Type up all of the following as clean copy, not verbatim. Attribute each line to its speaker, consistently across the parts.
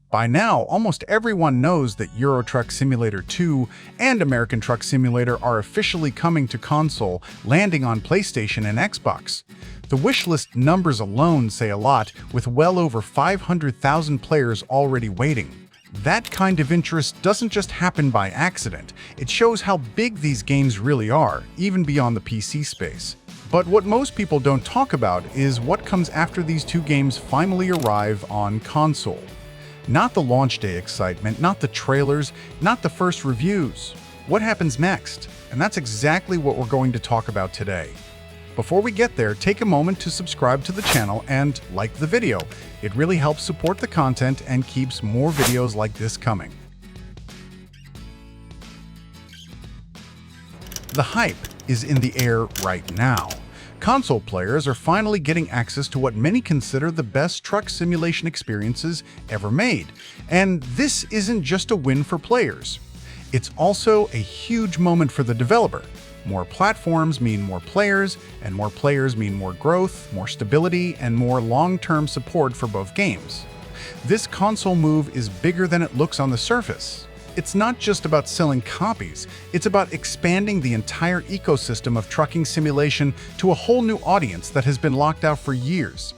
Speaker 1: By now, almost everyone knows that Euro Truck Simulator 2 and American Truck Simulator are officially coming to console, landing on PlayStation and Xbox. The wishlist numbers alone say a lot, with well over 500,000 players already waiting. That kind of interest doesn't just happen by accident. It shows how big these games really are, even beyond the PC space. But what most people don't talk about is what comes after these two games finally arrive on console. Not the launch day excitement, not the trailers, not the first reviews. What happens next? And that's exactly what we're going to talk about today. Before we get there, take a moment to subscribe to the channel and like the video. It really helps support the content and keeps more videos like this coming. The hype is in the air right now. Console players are finally getting access to what many consider the best truck simulation experiences ever made. And this isn't just a win for players. It's also a huge moment for the developer. More platforms mean more players, and more players mean more growth, more stability, and more long-term support for both games. This console move is bigger than it looks on the surface. It's not just about selling copies, it's about expanding the entire ecosystem of trucking simulation to a whole new audience that has been locked out for years.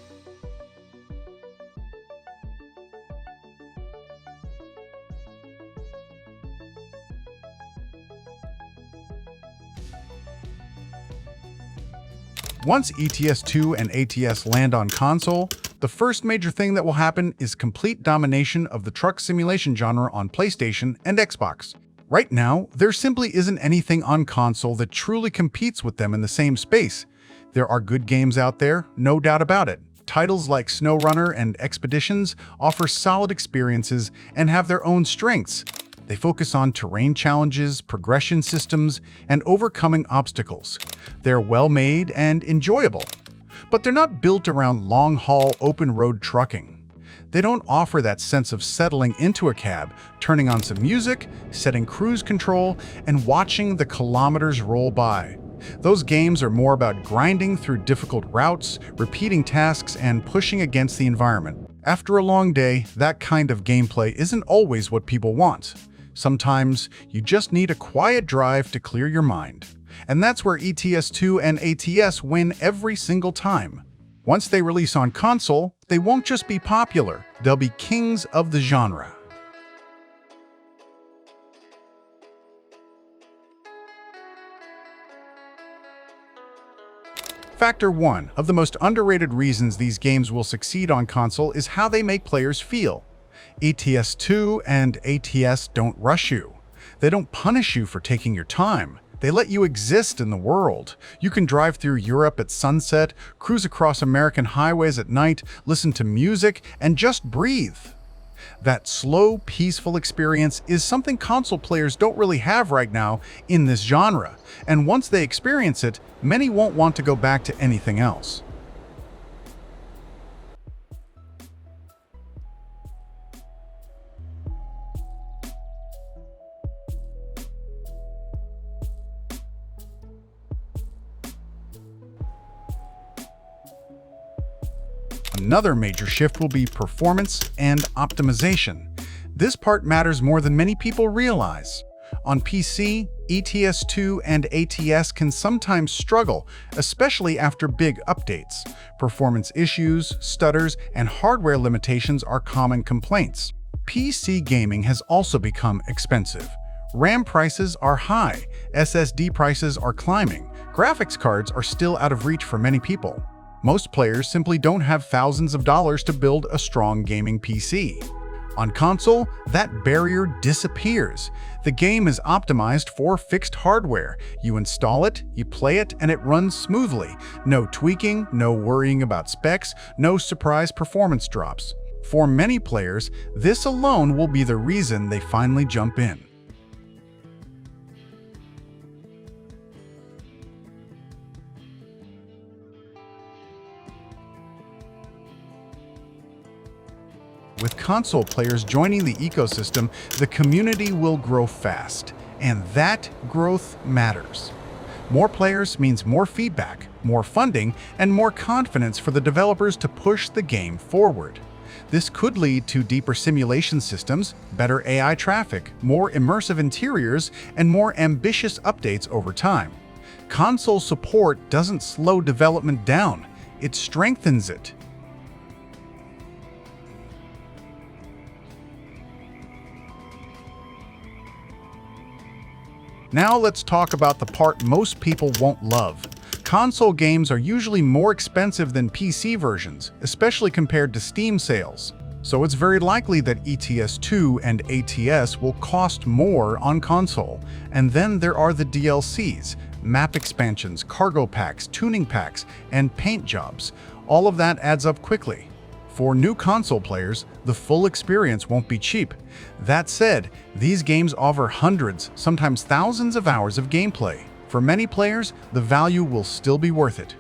Speaker 1: Once ETS2 and ATS land on console, the first major thing that will happen is complete domination of the truck simulation genre on PlayStation and Xbox. Right now, there simply isn't anything on console that truly competes with them in the same space. There are good games out there, no doubt about it. Titles like SnowRunner and Expeditions offer solid experiences and have their own strengths. They focus on terrain challenges, progression systems, and overcoming obstacles. They're well-made and enjoyable. But they're not built around long-haul, open-road trucking. They don't offer that sense of settling into a cab, turning on some music, setting cruise control, and watching the kilometers roll by. Those games are more about grinding through difficult routes, repeating tasks, and pushing against the environment. After a long day, that kind of gameplay isn't always what people want. Sometimes you just need a quiet drive to clear your mind. And that's where ETS2 and ATS win every single time. Once they release on console, they won't just be popular, they'll be kings of the genre. Factor 1 of the most underrated reasons these games will succeed on console is how they make players feel. ETS2 and ATS don't rush you. They don't punish you for taking your time. They let you exist in the world. You can drive through Europe at sunset, cruise across American highways at night, listen to music, and just breathe. That slow, peaceful experience is something console players don't really have right now in this genre, and once they experience it, many won't want to go back to anything else. Another major shift will be performance and optimization. This part matters more than many people realize. On PC, ETS2 and ATS can sometimes struggle, especially after big updates. Performance issues, stutters, and hardware limitations are common complaints. PC gaming has also become expensive. RAM prices are high, SSD prices are climbing, graphics cards are still out of reach for many people. Most players simply don't have thousands of dollars to build a strong gaming PC. On console, that barrier disappears. The game is optimized for fixed hardware. You install it, you play it, and it runs smoothly. No tweaking, no worrying about specs, no surprise performance drops. For many players, this alone will be the reason they finally jump in. With console players joining the ecosystem, the community will grow fast, and that growth matters. More players means more feedback, more funding, and more confidence for the developers to push the game forward. This could lead to deeper simulation systems, better AI traffic, more immersive interiors, and more ambitious updates over time. Console support doesn't slow development down, it strengthens it. Now let's talk about the part most people won't love. Console games are usually more expensive than PC versions, especially compared to Steam sales. So it's very likely that ETS2 and ATS will cost more on console. And then there are the DLCs, map expansions, cargo packs, tuning packs, and paint jobs. All of that adds up quickly. For new console players, the full experience won't be cheap. That said, these games offer hundreds, sometimes thousands of hours of gameplay. For many players, the value will still be worth it.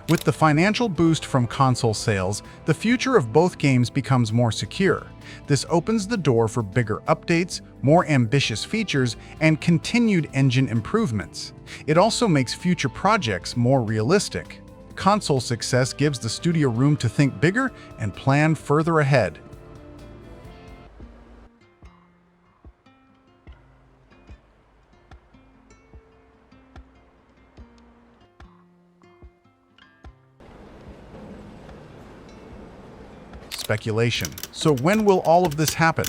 Speaker 1: With the financial boost from console sales, the future of both games becomes more secure. This opens the door for bigger updates, more ambitious features, and continued engine improvements. It also makes future projects more realistic. Console success gives the studio room to think bigger and plan further ahead. Speculation. So when will all of this happen?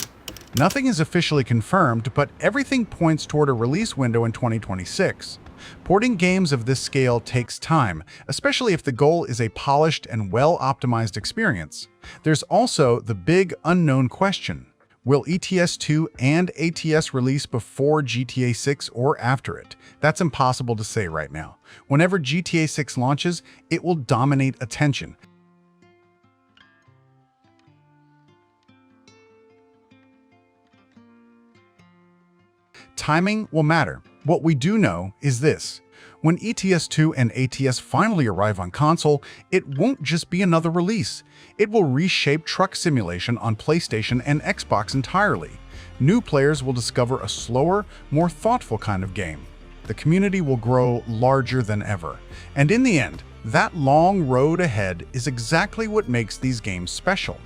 Speaker 1: Nothing is officially confirmed, but everything points toward a release window in 2026. Porting games of this scale takes time, especially if the goal is a polished and well-optimized experience. There's also the big unknown question. Will ETS2 and ATS release before GTA 6 or after it? That's impossible to say right now. Whenever GTA 6 launches, it will dominate attention. Timing will matter. What we do know is this. When ETS2 and ATS finally arrive on console, it won't just be another release. It will reshape truck simulation on PlayStation and Xbox entirely. New players will discover a slower, more thoughtful kind of game. The community will grow larger than ever. And in the end, that long road ahead is exactly what makes these games special.